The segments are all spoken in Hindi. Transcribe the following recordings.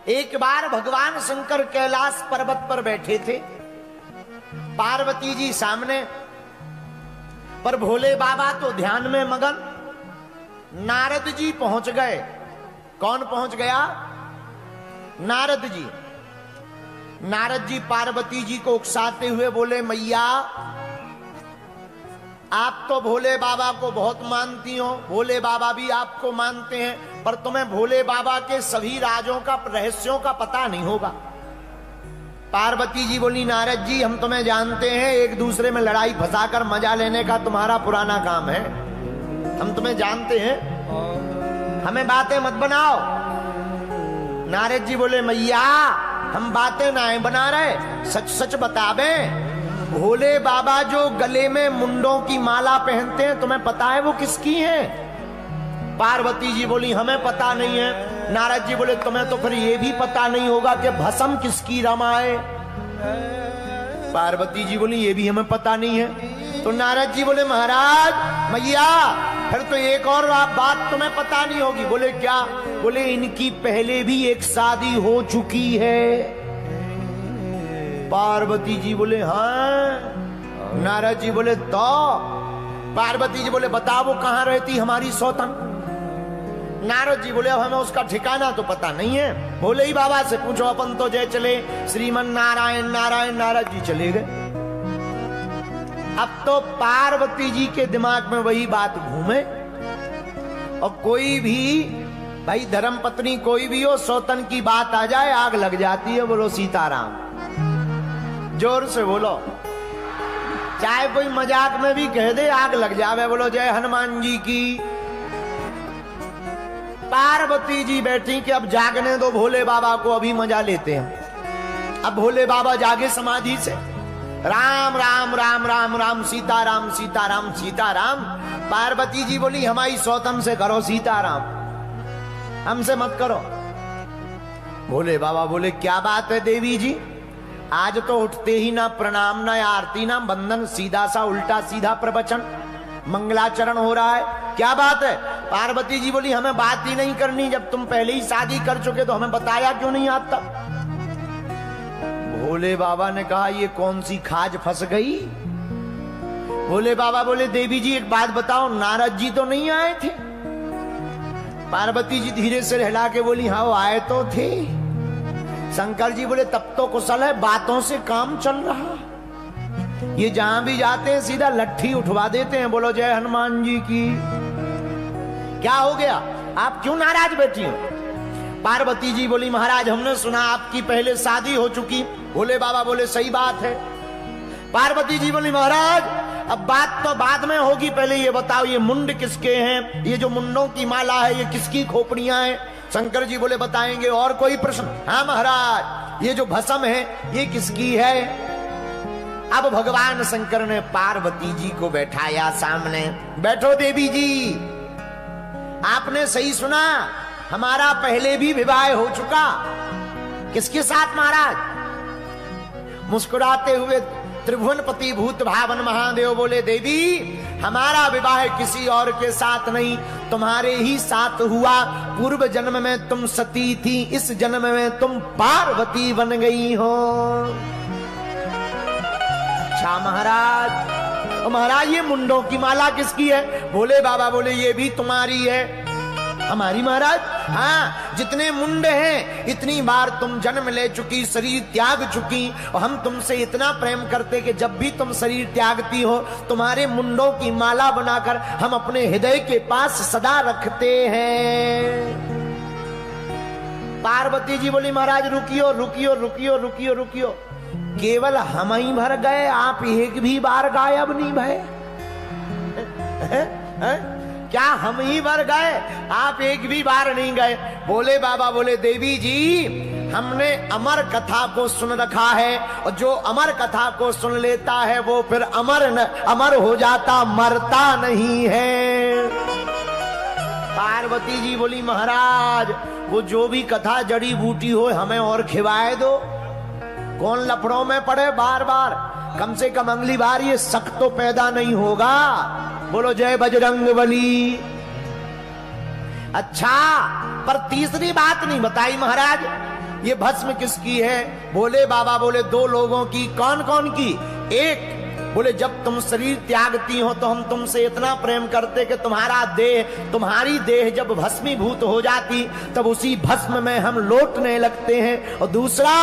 एक बार भगवान शंकर कैलाश पर्वत पर बैठे थे, पार्वती जी सामने, पर भोले बाबा तो ध्यान में मगन। नारद जी पहुंच गए। कौन पहुंच गया? नारद जी। नारद जी पार्वती जी को उकसाते हुए बोले, मैया आप तो भोले बाबा को बहुत मानती हो, भोले बाबा भी आपको मानते हैं, पर तुम्हें भोले बाबा के सभी राजों का, रहस्यों का पता नहीं होगा। पार्वती जी बोली, नारद जी हम तुम्हें जानते हैं, एक दूसरे में लड़ाई फंसाकर मजा लेने का तुम्हारा पुराना काम है, हम तुम्हें जानते हैं, हमें बातें मत बनाओ। नारद जी बोले, मैया हम बातें ना बना रहे, सच सच बतावे, भोले बाबा जो गले में मुंडों की माला पहनते हैं, तुम्हें पता है वो किसकी है? पार्वती जी बोली, हमें पता नहीं है। नारद जी बोले, तुम्हें तो फिर ये भी पता नहीं होगा कि भस्म किसकी रमाए? पार्वती जी बोली, ये भी हमें पता नहीं है। तो नारद जी बोले, महाराज मैया फिर तो एक और बात तुम्हें पता नहीं होगी। बोले क्या? बोले इनकी पहले भी एक शादी हो चुकी है। पार्वती जी बोले, हाँ। नारद जी बोले, तो? पार्वती जी बोले, बताओ वो कहां रहती हमारी सौतन? नारद जी बोले, अब हमें उसका ठिकाना तो पता नहीं है, भोले ही बाबा से पूछो, अपन तो जय चले श्रीमन नारायण नारायण। नारद जी चले गए। अब तो पार्वती जी के दिमाग में वही बात घूमे, और कोई भी भाई धर्म पत्नी कोई भी हो, सौतन की बात आ जाए आग लग जाती है। बोलो सीताराम, जोर से बोलो, चाहे कोई मजाक में भी कह दे आग लग जावे। बोलो जय हनुमान जी की। पार्वती जी बैठी कि अब जागने दो भोले बाबा को, अभी मजा लेते हैं। अब भोले बाबा जागे समाधि से, राम राम राम राम राम सीताराम सीताराम सीताराम। पार्वती जी बोली, हमारी सौतन से करो सीताराम, हमसे मत करो। भोले बाबा बोले, क्या बात है देवी जी, आज तो उठते ही ना प्रणाम ना आरती ना बंदन, सीधा सा उल्टा सीधा प्रवचन मंगलाचरण हो रहा है, क्या बात है? पार्वती जी बोली, हमें बात ही नहीं करनी, जब तुम पहले ही शादी कर चुके तो हमें बताया क्यों नहीं आता? भोले बाबा ने कहा, ये कौन सी खाज फंस गई? भोले बाबा बोले, देवी जी एक बात बताओ, नारद जी तो नहीं आए थे? पार्वती जी धीरे से हिला के बोली, हाँ वो आए तो थे। शंकर जी बोले, तब तो कुशल है, बातों से काम चल रहा, ये जहां भी जाते हैं सीधा लट्ठी उठवा देते हैं। बोलो जय हनुमान जी की। क्या हो गया, आप क्यों नाराज बैठी हो? पार्वती जी बोली, महाराज हमने सुना आपकी पहले शादी हो चुकी। भोले बाबा बोले, सही बात है। पार्वती जी बोली, महाराज अब बात तो बाद में होगी, पहले ये बताओ ये मुंड किसके हैं, ये जो मुंडों की माला है ये किसकी खोपड़ियां हैं? शंकर जी बोले, बताएंगे। और कोई प्रश्न? हाँ महाराज, ये जो भस्म है ये किसकी है? अब भगवान शंकर ने पार्वती जी को बैठाया सामने। बैठो देवी जी, आपने सही सुना, हमारा पहले भी विवाह हो चुका। किसके साथ महाराज? मुस्कुराते हुए त्रिभुवनपति भूत भावन महादेव बोले, देवी हमारा विवाह किसी और के साथ नहीं, तुम्हारे ही साथ हुआ। पूर्व जन्म में तुम सती थी, इस जन्म में तुम पार्वती बन गई हो। अच्छा महाराज, महाराज ये मुंडों की माला किसकी है? भोले बाबा बोले, ये भी तुम्हारी है। हमारी महाराज? हाँ, जितने मुंड हैं इतनी बार तुम जन्म ले चुकी, शरीर त्याग चुकी, और हम तुमसे इतना प्रेम करते कि जब भी तुम शरीर त्यागती हो तुम्हारे मुंडों की माला बनाकर हम अपने हृदय के पास सदा रखते हैं। पार्वती जी बोली, महाराज रुकियो रुकियो रुकियो रुकियो रुकियो, केवल हम ही भर गए, आप एक भी बार गायब नहीं भये? क्या हम ही भर गए, आप एक भी बार नहीं गए? भोले बाबा बोले, देवी जी हमने अमर कथा को सुन रखा है, और जो अमर कथा को सुन लेता है वो फिर अमर हो जाता, मरता नहीं है। पार्वती जी बोली, महाराज वो जो भी कथा जड़ी बूटी हो हमें और खिवाए दो, कौन लफड़ों में पड़े बार बार, कम से कम अगली बार ये शक तो पैदा नहीं होगा। बोलो जय बजरंगबली। अच्छा, पर तीसरी बात नहीं बताई महाराज। ये भस्म किसकी है? बोले बाबा बोले दो लोगों की। कौन कौन की? एक बोले जब तुम शरीर त्यागती हो तो हम तुमसे इतना प्रेम करते कि तुम्हारी देह जब भस्मीभूत हो जाती तब उसी भस्म में हम लौटने लगते हैं। और दूसरा,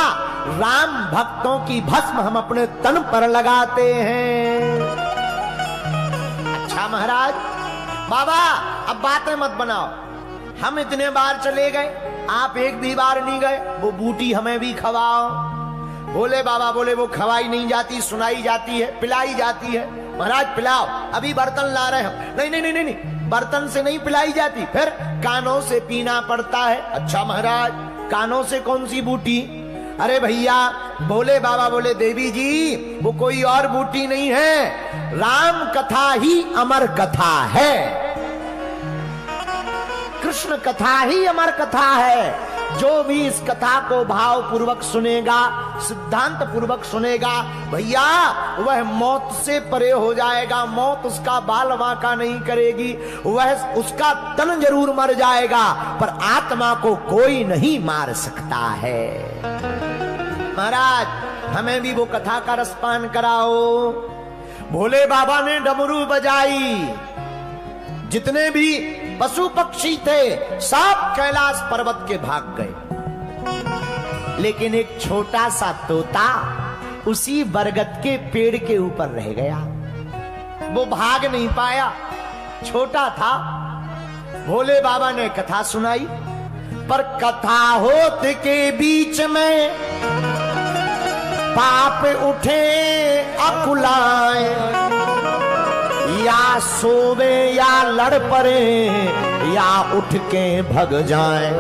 राम भक्तों की भस्म हम अपने तन पर लगाते हैं। अच्छा महाराज, बाबा अब बातें मत बनाओ, हम इतने बार चले गए, आप एक भी बार नहीं गए, वो बूटी हमें भी खवाओ। बोले बाबा बोले वो खवाई नहीं जाती, सुनाई जाती है, पिलाई जाती है। महाराज पिलाओ, अभी बर्तन ला रहे हम। नहीं नहीं नहीं नहीं, बर्तन से नहीं पिलाई जाती, फिर कानों से पीना पड़ता है। अच्छा महाराज, कानों से कौन सी बूटी? अरे भैया, बोले बाबा बोले देवी जी वो कोई और बूटी नहीं है, राम कथा ही अमर कथा है। कृष्ण कथा ही अमर कथा है। जो भी इस कथा को भाव पूर्वक सुनेगा, सिद्धांत पूर्वक सुनेगा, भैया वह मौत से परे हो जाएगा। मौत उसका बाल बांका नहीं करेगी, वह उसका तन जरूर मर जाएगा पर आत्मा को कोई नहीं मार सकता है। महाराज हमें भी वो कथा का रसपान कराओ। भोले बाबा ने डमरू बजाई, जितने भी पशु पक्षी थे सब कैलाश पर्वत के भाग गए, लेकिन एक छोटा सा तोता उसी बरगद के पेड़ के ऊपर रह गया। वो भाग नहीं पाया, छोटा था। भोले बाबा ने कथा सुनाई, पर कथा होते के बीच में पाप उठे अकुलाए, या सोवे या लड़ पड़े या उठ के भग जाए।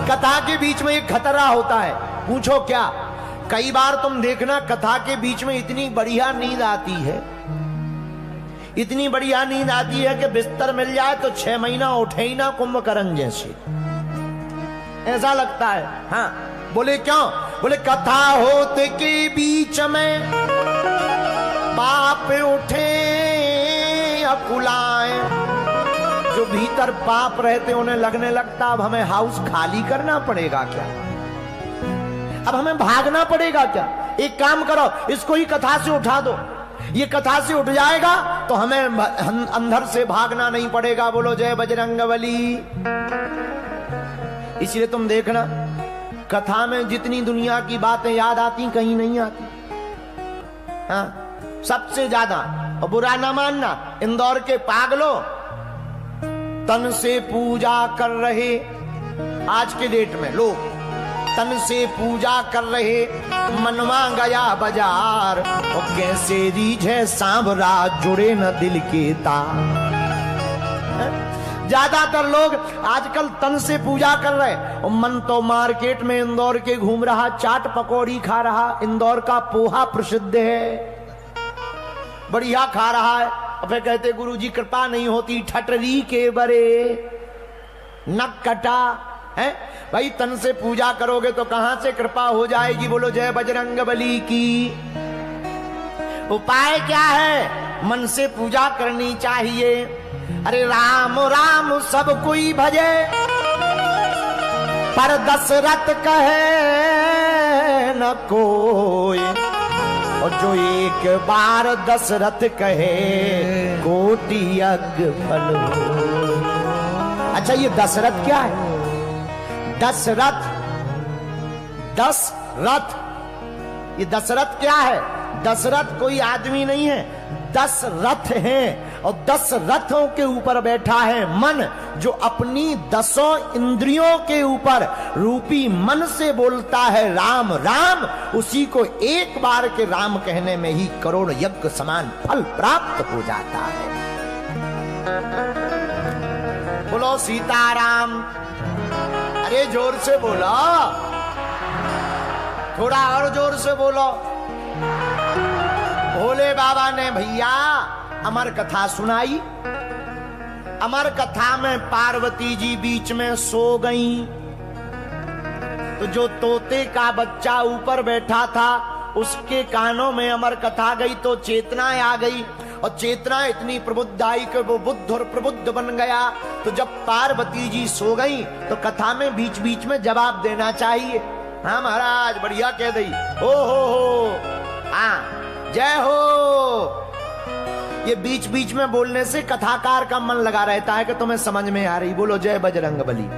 कथा के बीच में एक खतरा होता है, पूछो क्या? कई बार तुम देखना कथा के बीच में इतनी बढ़िया नींद आती है, इतनी बढ़िया नींद आती है कि बिस्तर मिल जाए तो 6 महीना उठे ही ना, कुंभकर्ण जैसे ऐसा लगता है। हाँ बोले क्यों? बोले कथा होते के बीच में पाप उठे अकुलाए। जो भीतर पाप रहते उन्हें लगने लगता अब हमें हाउस खाली करना पड़ेगा क्या, अब हमें भागना पड़ेगा क्या? एक काम करो, इसको ही कथा से उठा दो, ये कथा से उठ जाएगा तो हमें अंदर से भागना नहीं पड़ेगा। बोलो जय बजरंगबली। इसलिए तुम देखना कथा में जितनी दुनिया की बातें याद आती कहीं नहीं आती। हाँ सबसे ज्यादा, और बुरा ना मानना, इंदौर के पागलों तन से पूजा कर रहे, आज के डेट में लोग तन से पूजा कर रहे, मनवा गया बाजार और कैसे रीझे सांवरा जुड़े न दिल के तार। ज्यादातर लोग आजकल तन से पूजा कर रहे और मन तो मार्केट में इंदौर के घूम रहा, चाट पकौड़ी खा रहा। इंदौर का पोहा प्रसिद्ध है, बढ़िया खा रहा है। और फिर कहते गुरुजी कृपा नहीं होती ठटरी के बरे नक कटा है। भाई तन से पूजा करोगे तो कहां से कृपा हो जाएगी? बोलो जय बजरंगबली की। उपाय क्या है? मन से पूजा करनी चाहिए। अरे राम राम सब कोई भजे, पर दशरथ कहे न कोई। और जो एक बार दशरथ कहे कोटि यज्ञ फल। अच्छा ये दशरथ क्या है? दशरथ, दशरथ, ये दशरथ क्या है? दशरथ कोई आदमी नहीं है, 10 रथ हैं और 10 रथों के ऊपर बैठा है मन, जो अपनी 10 इंद्रियों के ऊपर रूपी मन से बोलता है राम राम। उसी को एक बार के राम कहने में ही करोड़ यज्ञ समान फल प्राप्त हो जाता है। बोलो सीताराम। अरे जोर से बोलो, थोड़ा और जोर से बोलो। भोले बाबा ने भैया अमर कथा सुनाई। अमर कथा में पार्वती जी बीच में सो गईं, तो जो तोते का बच्चा ऊपर बैठा था उसके कानों में अमर कथा गई तो चेतना आ गई। और चेतना इतनी प्रबुद्ध आई कि वो बुद्ध और प्रबुद्ध बन गया। तो जब पार्वती जी सो गई तो कथा में बीच बीच में जवाब देना चाहिए। हाँ महाराज, बढ़िया कह दी। हो हाँ, जय हो। ये बीच बीच में बोलने से कथाकार का मन लगा रहता है कि तुम्हें समझ में आ रही। बोलो जय बजरंगबली।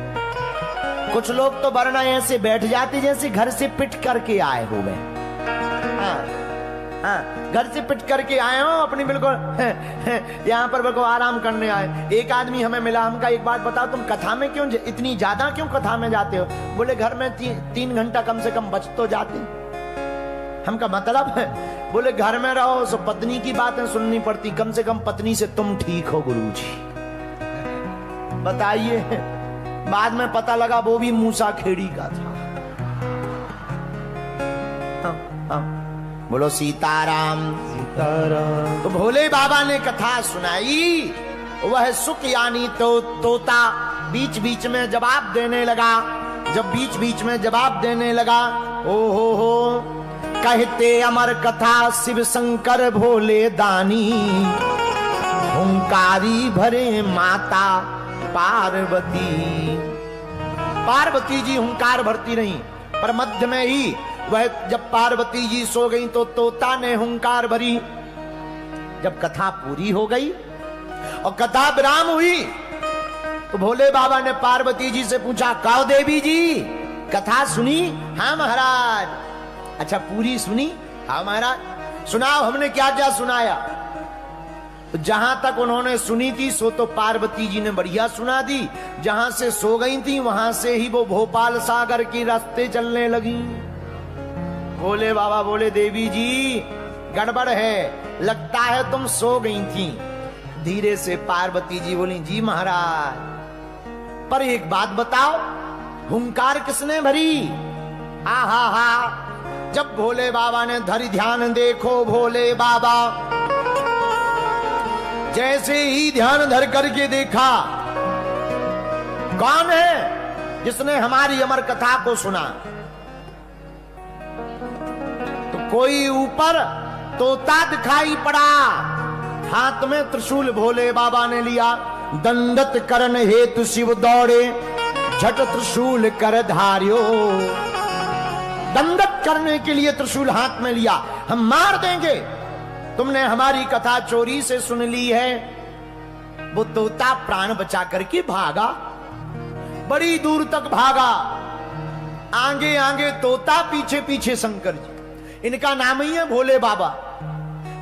कुछ लोग तो वरना ऐसे बैठ जाते जैसे घर से पिट करके आए हो गए। हाँ, घर से पिट करके आए हो अपनी, बिल्कुल यहाँ पर बिल्कुल आराम करने आए। एक आदमी हमें मिला, हमका एक बात बताओ, तुम कथा में क्यों इतनी ज्यादा क्यों कथा में जाते हो? बोले घर में 3 घंटा कम से कम बच तो जाते। हमका मतलब है, बोले घर में रहो सो पत्नी की बातें सुननी पड़ती, कम से कम पत्नी से तुम ठीक हो गुरुजी। बताइए, बाद में पता लगा वो भी मूसा खेड़ी का था। बोलो सीताराम सीताराम। तो भोले बाबा ने कथा सुनाई। वह सुख यानी तो तोता बीच बीच में जवाब देने लगा। जब बीच बीच में जवाब देने लगा, ओ हो कहते अमर कथा शिव शंकर भोले दानी, हुंकारी भरे माता पार्वती। पार्वती जी हुंकार भरती नहीं, पर मध्य में ही वह जब पार्वती जी सो गई तो तोता ने हुंकार भरी। जब कथा पूरी हो गई और कथा विराम हुई तो भोले बाबा ने पार्वती जी से पूछा, कहो देवी जी कथा सुनी? हाँ महाराज। अच्छा पूरी सुनी? हाँ महाराज। सुनाओ, हमने क्या क्या सुनाया? जहां तक उन्होंने सुनी थी सो तो पार्वती जी ने बढ़िया सुना दी। जहां से सो गई थी वहां से ही वो भोपाल सागर के रास्ते चलने लगी। भोले बाबा बोले, देवी जी गड़बड़ है, लगता है तुम सो गई थी। धीरे से पार्वती जी बोली, जी महाराज, पर एक बात बताओ, हुंकार किसने भरी? हा जब भोले बाबा ने धरि ध्यान, देखो भोले बाबा जैसे ही ध्यान धर करके देखा, कौन है जिसने हमारी अमर कथा को सुना? तो कोई ऊपर तोता दिखाई पड़ा, हाथ में त्रिशूल भोले बाबा ने लिया। दंडत करन हेतु शिव दौड़े, झट त्रिशूल कर धार्यो। दंडत करने के लिए त्रिशूल हाथ में लिया, हम मार देंगे। तुमने हमारी कथा चोरी से सुन ली है। वो तोता प्राण बचा करके भागा, बड़ी दूर तक भागा। आगे आगे तोता, पीछे पीछे शंकर जी। इनका नाम ही है भोले बाबा।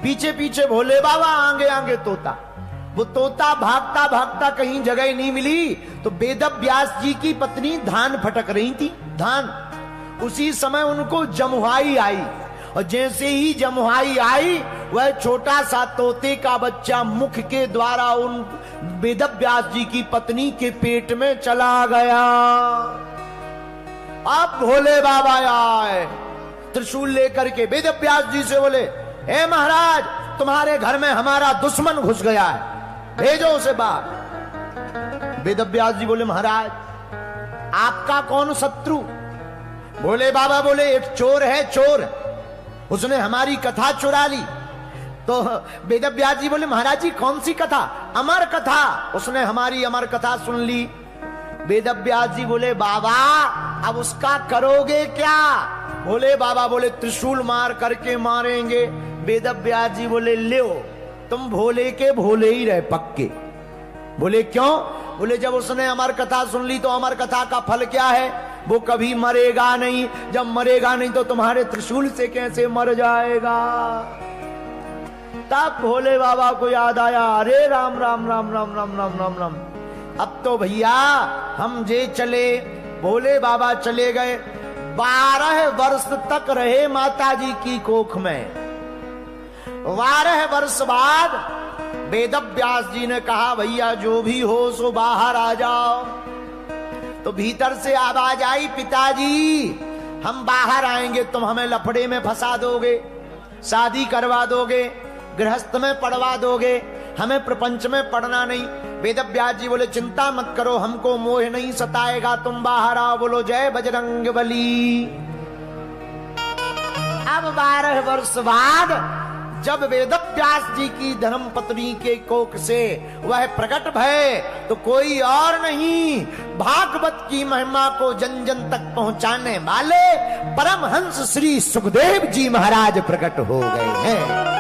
पीछे पीछे भोले बाबा, आगे आगे तोता। वो तोता भागता भागता कहीं जगह नहीं मिली तो वेद व्यास जी की पत्नी धान फटक रही थी, धान। उसी समय उनको जमुहाई आई, और जैसे ही जमुहाई आई वह छोटा सा तोते का बच्चा मुख के द्वारा उन वेद व्यास जी की पत्नी के पेट में चला गया। अब भोले बाबा आए त्रिशूल लेकर के, वेद व्यास जी से बोले, हे महाराज तुम्हारे घर में हमारा दुश्मन घुस गया है, भेजो उसे बाहर। वेद व्यास जी बोले, महाराज आपका कौन शत्रु? भोले बाबा बोले, एक चोर है, चोर, उसने हमारी कथा चुरा ली। तो वेद व्यास जी बोले, महाराज जी कौन सी कथा? अमर कथा, उसने हमारी अमर कथा सुन ली। वेद व्यास जी बोले, बाबा अब उसका करोगे क्या? भोले बाबा बोले, त्रिशूल मार करके मारेंगे। वेद व्यास जी बोले, ले तुम भोले के भोले ही रहे पक्के। बोले क्यों? बोले जब उसने अमर कथा सुन ली तो अमर कथा का फल क्या है? वो कभी मरेगा नहीं। जब मरेगा नहीं तो तुम्हारे त्रिशूल से कैसे मर जाएगा? तब भोले बाबा को याद आया, अरे राम राम राम राम राम राम राम राम, अब तो भैया हम जे चले। भोले बाबा चले गए। 12 वर्ष तक रहे माता जी की कोख में। 12 वर्ष बाद वेद व्यास जी ने कहा, भैया जो भी हो सो बाहर आ जाओ। तो भीतर से आवाज आई, पिताजी हम बाहर आएंगे, तुम हमें लफड़े में फंसा दोगे, शादी करवा दोगे, गृहस्थ में पढ़वा दोगे, हमें प्रपंच में पढ़ना नहीं। वेद व्यास जी बोले, चिंता मत करो, हमको मोह नहीं सताएगा, तुम बाहर आओ। बोलो जय बजरंगबली। अब 12 वर्ष बाद जब वेदव्यास जी की धर्म पत्नी के कोख से वह प्रकट भय तो कोई और नहीं, भागवत की महिमा को जन जन तक पहुंचाने वाले परमहंस श्री सुखदेव जी महाराज प्रकट हो गए हैं।